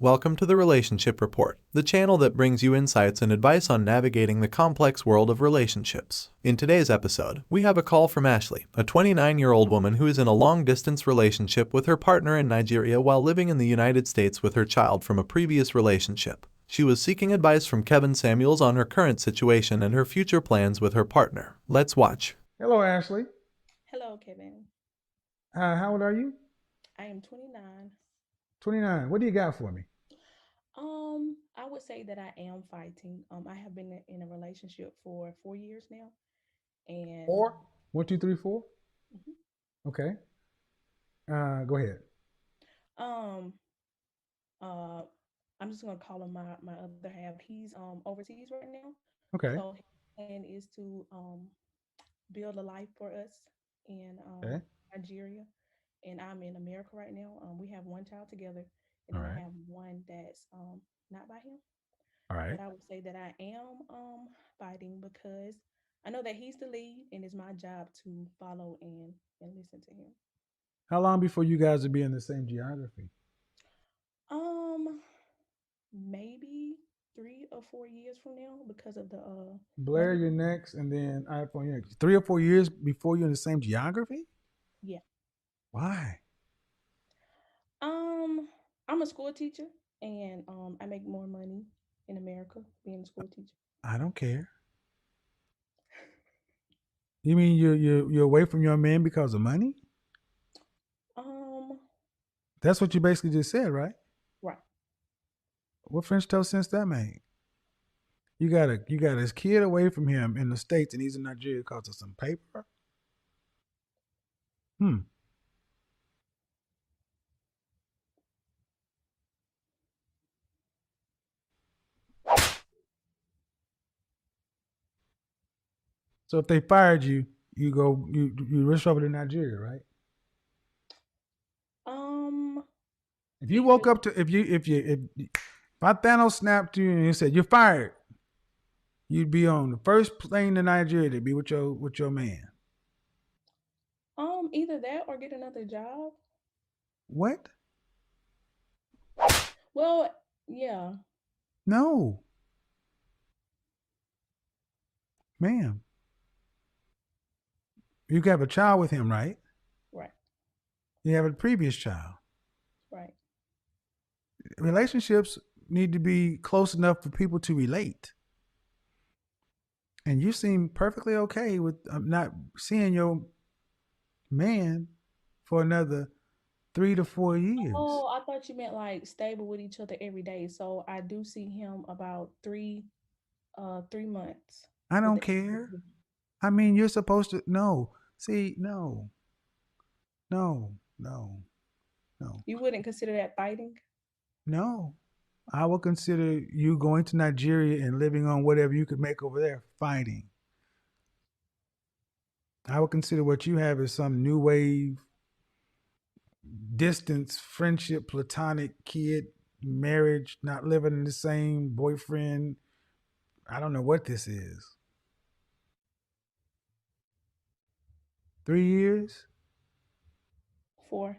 Welcome to the Relationship Report, the channel that brings you insights and advice on navigating the complex world of relationships. In today's episode, we have a call from Ashley, a 29-year-old woman who is in a long-distance relationship with her partner in Nigeria while living in the United States with her child from a previous relationship. She was seeking advice from Kevin Samuels on her current situation and her future plans with her partner. Let's watch. Hello, Ashley. Hello, Kevin. How old are you? I am 29. 29. What do you got for me? I would say that I am fighting. I have been in a relationship for 4 years now, and Four? One, two, three, four? mhm. Okay. Go ahead. um, uh, I'm just gonna call him my other half. He's overseas right now, Okay. so his plan is to build a life for us in Okay. Nigeria, and I'm in America right now. We have one child together, and All then I right. have one that's not by him. All right. But I would say that I am fighting because I know that he's the lead and it's my job to follow and listen to him. How long before you guys will be in the same geography? Um maybe 3 or 4 years from now because of the Blair, weather. you're next, and then iPhone, you're next. 3 or 4 years before you're in the same geography? Yeah. Why? Um I'm a school teacher and I make more money in America being a school teacher. I don't care. You mean you're away from your man because of money? Um That's what you basically just said, right? right. What French toast sense that made? You got his kid away from him in the States and he's in Nigeria because of some paper? Hmm. So if they fired you, you rush over to Nigeria, right? Um If you either woke up to if I Thanos snapped you and he said you're fired, you'd be on the first plane to Nigeria to be with your man. either that or get another job. What? Well, yeah, No, ma'am. You have a child with him, right? right, You have a previous child. right. Relationships need to be close enough for people to relate. And you seem perfectly okay with not seeing your man for another 3 to 4 years. Oh, I thought you meant like stable with each other every day. So I do see him about 3 months I with don't the care. I mean, you're supposed to. No. See, no, no, no, no, you wouldn't consider that fighting? no. I would consider you going to Nigeria and living on whatever you could make over there fighting. I would consider what you have as some new wave, distance, friendship, platonic kid, marriage, not living in the same boyfriend. I don't know what this is. 3 years? For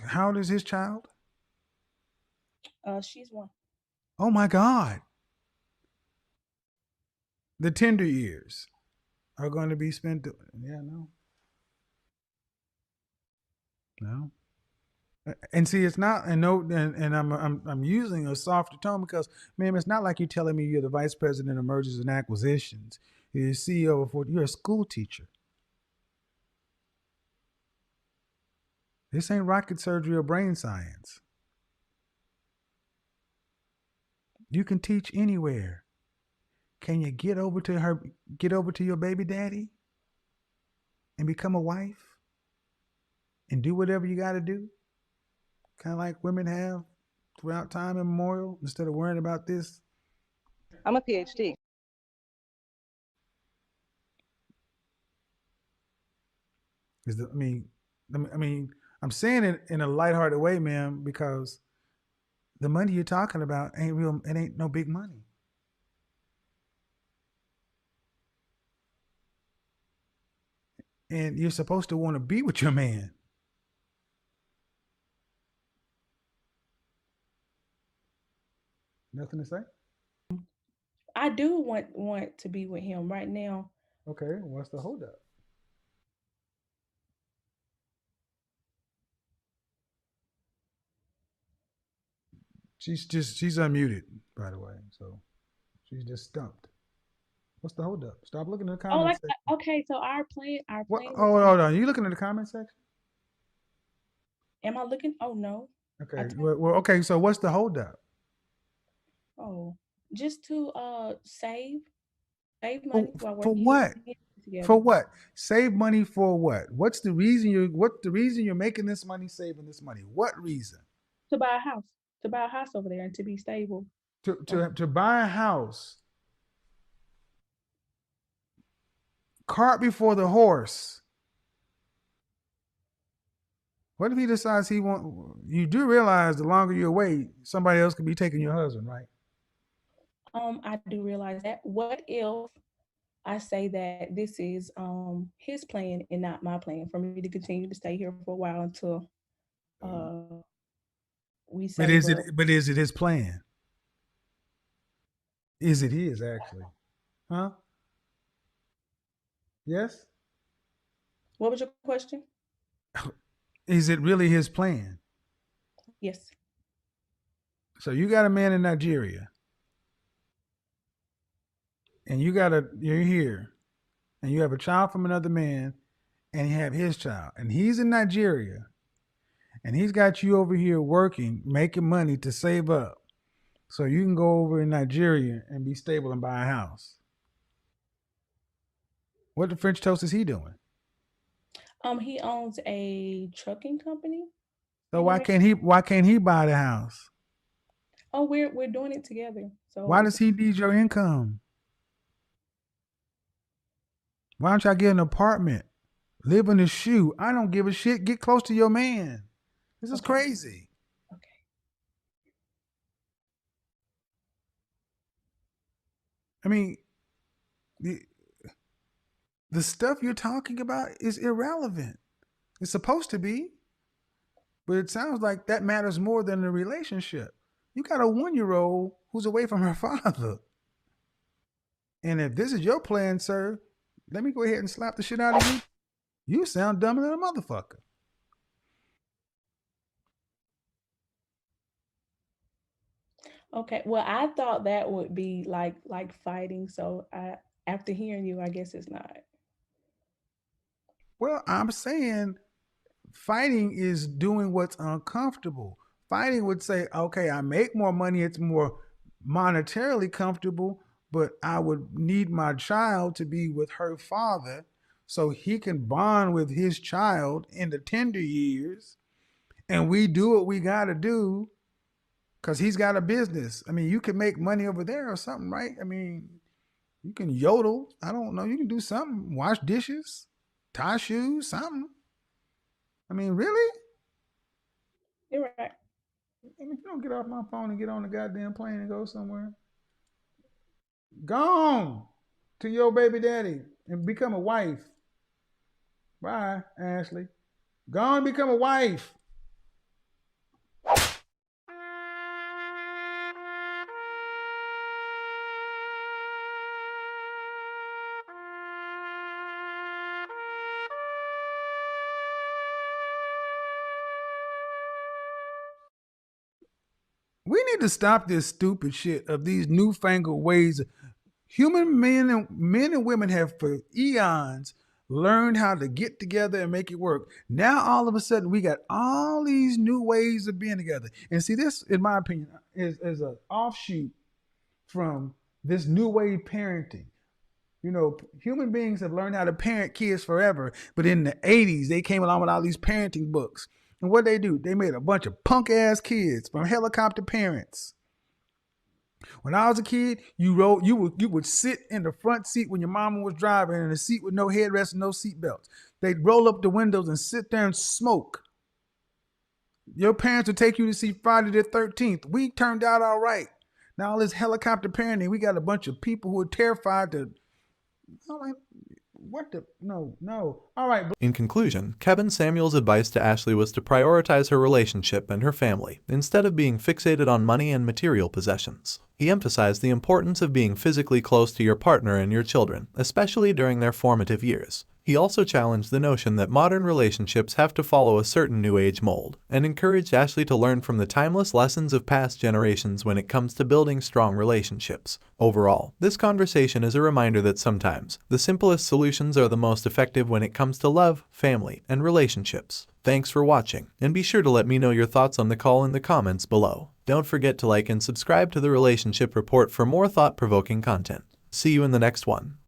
How old is his child? she's one. Oh my God. The tender years are going to be spent. Yeah, no, no. And see, it's not, and no, and I'm using a softer tone because, ma'am, it's not like you're telling me you're the vice president of mergers and acquisitions. You're the CEO of you're a school teacher. This ain't rocket surgery or brain science. You can teach anywhere. Can you get over to your baby daddy and become a wife and do whatever you got to do? Kind of like women have throughout time immemorial instead of worrying about this. I'm a PhD. I mean, I'm saying it in a lighthearted way, ma'am, because the money you're talking about ain't real. It ain't no big money. And you're supposed to want to be with your man. Nothing to say? I do want to be with him right now. Okay, what's the holdup? She's unmuted, by the way, so she's just stumped. What's the holdup? Stop looking at the Oh, comments like section. okay, so our What? plan was Oh, to. hold on. You looking at the comment section? Am I looking? Oh no, I Okay. turned. Well, okay. So what's the holdup? Oh, just to save For, money while we're for here what? For together. what? Save money for what? What's the reason you're making this money, saving this money? What reason? To buy a house, to buy a house over there and to be stable. To Oh, to to buy a house, cart before the horse. What if he decides he want? You do realize the longer you wait, somebody else could be taking your husband, right? I do realize that. What if I say that this is his plan and not my plan for me to continue to stay here for a while until uh we But save is up. it? But is it his plan? Is it his actually? Huh? Yes. What was your question? Is it really his plan? Yes. So you got a man in Nigeria, and you're here, and you have a child from another man, and you have his child, and he's in Nigeria, and he's got you over here working, making money to save up, so you can go over in Nigeria and be stable and buy a house. What the French toast is he doing? He owns a trucking company So in why America. can't he? Why can't he buy the house? Oh, we're doing it together. So Why it's does he need your income? Why don't y'all get an apartment? Live in a shoe. I don't give a shit. Get close to your man. This is okay. crazy. Okay. I mean, the, the stuff you're talking about is irrelevant. It's supposed to be, but it sounds like that matters more than the relationship. You got a 1 year old who's away from her father. And if this is your plan, sir, let me go ahead and slap the shit out of you. You sound dumber than a motherfucker. Okay. Well, I thought that would be like fighting. So after hearing you, I guess it's not. Well, I'm saying fighting is doing what's uncomfortable. Fighting would say, okay, I make more money, it's more monetarily comfortable, but I would need my child to be with her father so he can bond with his child in the tender years. And we do what we got to do because he's got a business. I mean, you can make money over there or something, right? I mean, you can yodel. I don't know. You can do something, wash dishes, tie shoes, something. I mean, really? You're right. I mean, if you don't get off my phone and get on the goddamn plane and go somewhere, gone to your baby daddy and become a wife. Bye, Ashley. Go and become a wife. We need to stop this stupid shit of these newfangled ways. Human men and women have for eons learned how to get together and make it work. Now all of a sudden we got all these new ways of being together. And see, this, in my opinion, is an offshoot from this new way parenting. You know, human beings have learned how to parent kids forever, but in the 80s, they came along with all these parenting books. And what they do, they made a bunch of punk ass kids from helicopter parents. When I was a kid, you would sit in the front seat when your mama was driving in a seat with no headrest and no seat belts. They'd roll up the windows and sit there and smoke. Your parents would take you to see Friday the 13th. We turned out all right. Now all this helicopter parenting, we got a bunch of people who are terrified to. I'm like, What the? No. All right. In conclusion, Kevin Samuels' advice to Ashley was to prioritize her relationship and her family, instead of being fixated on money and material possessions. He emphasized the importance of being physically close to your partner and your children, especially during their formative years. He also challenged the notion that modern relationships have to follow a certain new age mold, and encouraged Ashley to learn from the timeless lessons of past generations when it comes to building strong relationships. Overall, this conversation is a reminder that sometimes the simplest solutions are the most effective when it comes to love, family, and relationships. Thanks for watching, and be sure to let me know your thoughts on the call in the comments below. Don't forget to like and subscribe to the Relationship Report for more thought-provoking content. See you in the next one.